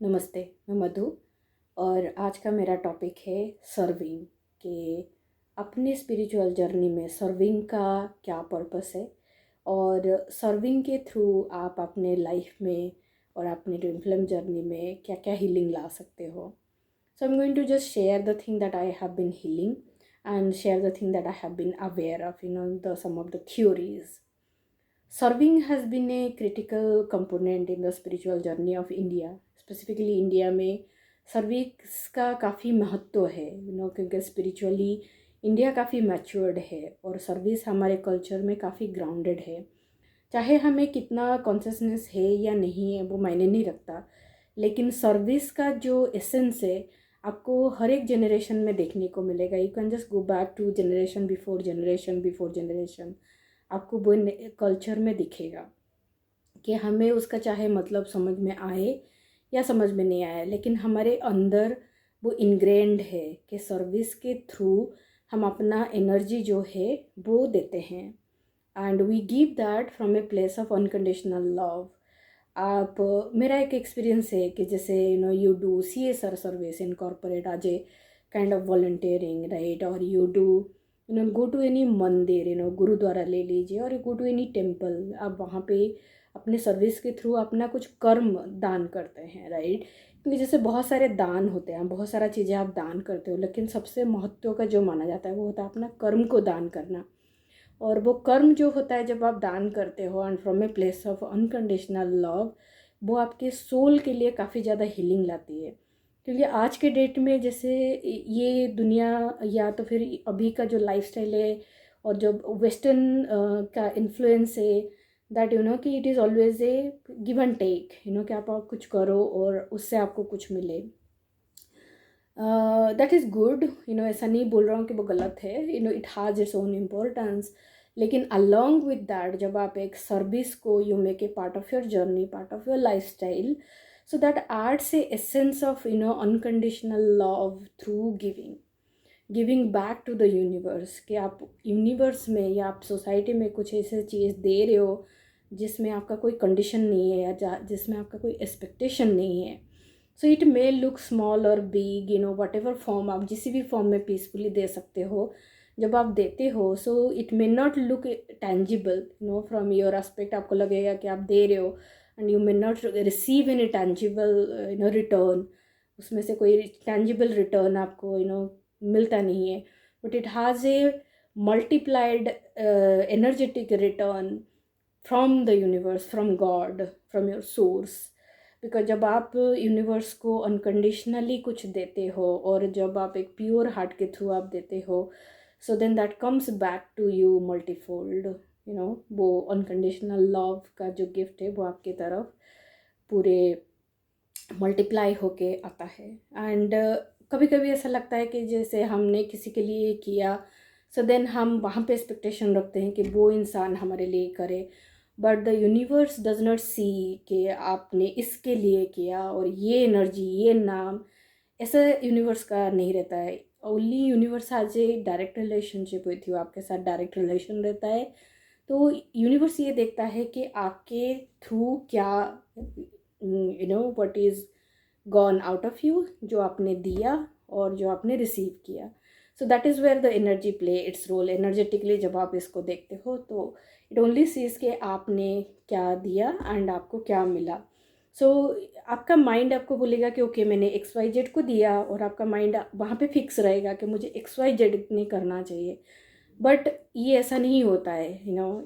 नमस्ते, मैं मधु और आज का मेरा टॉपिक है सर्विंग कि अपने स्पिरिचुअल जर्नी में सर्विंग का क्या पर्पस है और सर्विंग के थ्रू आप अपने लाइफ में और अपने ट्विन फ्लेम जर्नी में क्या क्या हीलिंग ला सकते हो. So I'm going to just share the thing that I have been healing and share the thing that I have been aware of, some of the theories. Serving has been a critical component in the spiritual journey of India. Specifically India में service का काफ़ी महत्व है क्योंकि spiritually India काफ़ी matured है और service हमारे कल्चर में काफ़ी ग्राउंडेड है. चाहे हमें कितना कॉन्शियसनेस है या नहीं है वो मायने नहीं रखता, लेकिन सर्विस का जो एसेंस है आपको हर एक जनरेशन में देखने को मिलेगा. You can just go back to generation before generation, आपको वो कल्चर में दिखेगा कि हमें उसका चाहे मतलब समझ में आए या समझ में नहीं आया, लेकिन हमारे अंदर वो इनग्रेन्ड है कि सर्विस के थ्रू हम अपना एनर्जी जो है वो देते हैं and we give that from a place of unconditional love. आप मेरा एक एक्सपीरियंस है कि जैसे you do CSR service in corporate as a kind of volunteering, right, और you do go to any mandir, gurdwara ले लीजिए, और गो टू एनी टेम्पल, आप वहाँ पे अपने सर्विस के थ्रू अपना कुछ कर्म दान करते हैं, राइट. क्योंकि जैसे बहुत सारे दान होते हैं, बहुत सारा चीज़ें आप दान करते हो, लेकिन सबसे महत्व का जो माना जाता है वो होता है अपना कर्म को दान करना. और वो कर्म जो होता है जब आप दान करते हो and from a place of unconditional love, वो आपके सोल के लिए काफ़ी ज़्यादा हीलिंग लाती है. क्योंकि आज के डेट में जैसे ये दुनिया या तो फिर अभी का जो लाइफस्टाइल है और जो वेस्टर्न का इन्फ्लुएंस है, दैट कि it is always a give and take, कि आप कुछ करो और उससे आपको कुछ मिले. दैट इज़ गुड, ऐसा नहीं बोल रहा हूँ कि वो गलत है, it has its own importance. लेकिन अलॉन्ग विद दैट जब आप एक सर्विस को you make a part of your journey, part of your life style, so that adds a essence of unconditional love through giving back to the universe. कि आप universe में या आप society में कुछ ऐसे चीज़ दे रहे हो जिसमें आपका कोई कंडीशन नहीं है या जिसमें आपका कोई एक्सपेक्टेशन नहीं है. So it may look small और बिग, वट एवर फॉर्म, आप जिस भी फॉर्म में पीसफुली दे सकते हो. जब आप देते हो so it may not look tangible, from your aspect आपको लगेगा कि आप दे रहे हो and you may not receive any tangible return. उसमें से कोई tangible return आपको मिलता नहीं है, but it has a multiplied energetic return from the universe, from God, from your source. Because जब आप यूनिवर्स को अनकंडीशनली कुछ देते हो और जब आप एक प्योर हार्ट के थ्रू आप देते हो, so then that comes back to you multifold. वो अनकंडीशनल लव का जो गिफ्ट है वो आपकी तरफ पूरे मल्टीप्लाई होके आता है. एंड कभी कभी ऐसा लगता है कि जैसे हमने किसी के लिए किया, सो देन हम वहाँ पे एक्सपेक्टेशन रखते हैं कि वो इंसान हमारे लिए करे, but the universe does not see कि आपने इसके लिए किया और ये एनर्जी, ये नाम, ऐसा यूनिवर्स का नहीं रहता है. Only universe has a direct relationship with you, आपके साथ डायरेक्ट रिलेशन रहता है. तो यूनिवर्स ये देखता है कि आपके थ्रू क्या what is gone out of you, जो आपने दिया और जो आपने रिसीव किया. So that is where the energy play its role. Energetically जब आप इसको देखते हो तो इट ओनली सीज के आपने क्या दिया एंड आपको क्या मिला. सो आपका माइंड आपको बोलेगा कि ओके मैंने XYZ को दिया, और आपका माइंड वहाँ पे फिक्स रहेगा कि मुझे XYZ ने करना चाहिए. बट ये ऐसा नहीं होता है,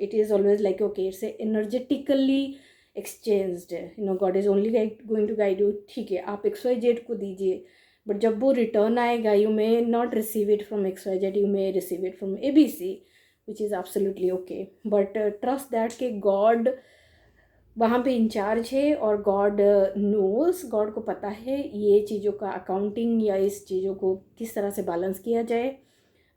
it is always like okay it's energetically exchanged. God is only going to guide you. ठीक है आप XYZ को दीजिए, बट जब वो रिटर्न आएगा you may not receive it from XYZ, you may receive it from ABC, which is absolutely okay. But trust that कि God वहाँ पे इंचार्ज है और गॉड नोस, गॉड को पता है ये चीज़ों का अकाउंटिंग या इस चीज़ों को किस तरह से बैलेंस किया जाए.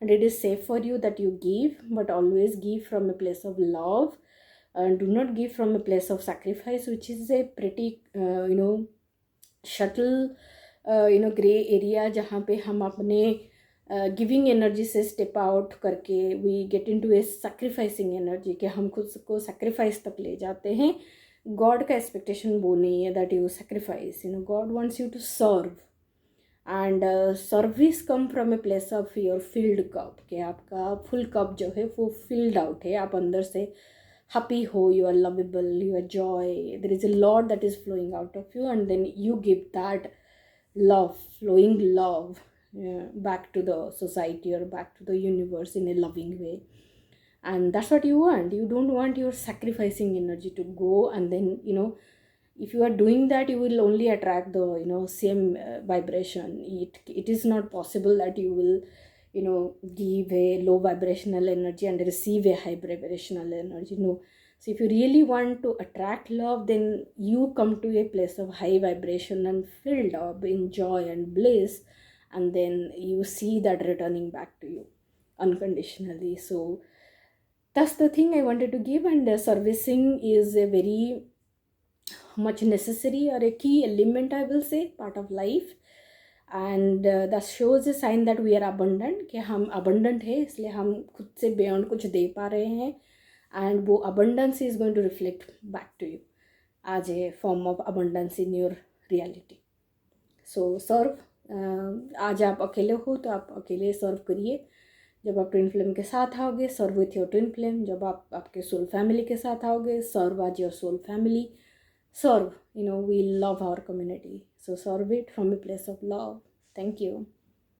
And it is safe for you that you give, but always give from a place of love and do not give from a place of sacrifice, which is a pretty subtle grey area जहाँ पे हम अपने giving energy से step out करके we get into a sacrificing energy, कि हम खुद को सैक्रिफाइस तक ले जाते हैं गॉड का एक्सपेक्टेशन वो नहीं है that you sacrifice, God wants you to serve. And service come from a place of your filled cup, कि आपका फुल कप जो है वो फिल्ड आउट है, आप अंदर से हैप्पी हो, you are lovable, you are joy, there is a lot that is flowing out of you, and then you give that love, flowing love, back to the society or back to the universe in a loving way. And that's what you want. You don't want your sacrificing energy to go, and then if you are doing that, you will only attract the same vibration. It is not possible that you will give a low vibrational energy and receive a high vibrational energy. No. So if you really want to attract love, then you come to a place of high vibration and filled up in joy and bliss, and then you see that returning back to you unconditionally. So that's the thing I wanted to give. And servicing is a very much necessary or a key element, I will say, part of life. And that shows a sign that we are abundant, कि हम abundant है, इसलिए हम खुद से beyond कुछ दे पा रहे हैं, and वो abundance is going to reflect back to you as a form of abundance in your reality. So serve, आज आप अकेले हो तो आप अकेले सर्व करिए। जब आप ट्विन फ्लेम के साथ आओगे, serve with your twin flame. जब आप आपके सोल फैमिली के साथ आओगे, serve as your soul family. Serve, we love our community, so serve it from a place of love. Thank you.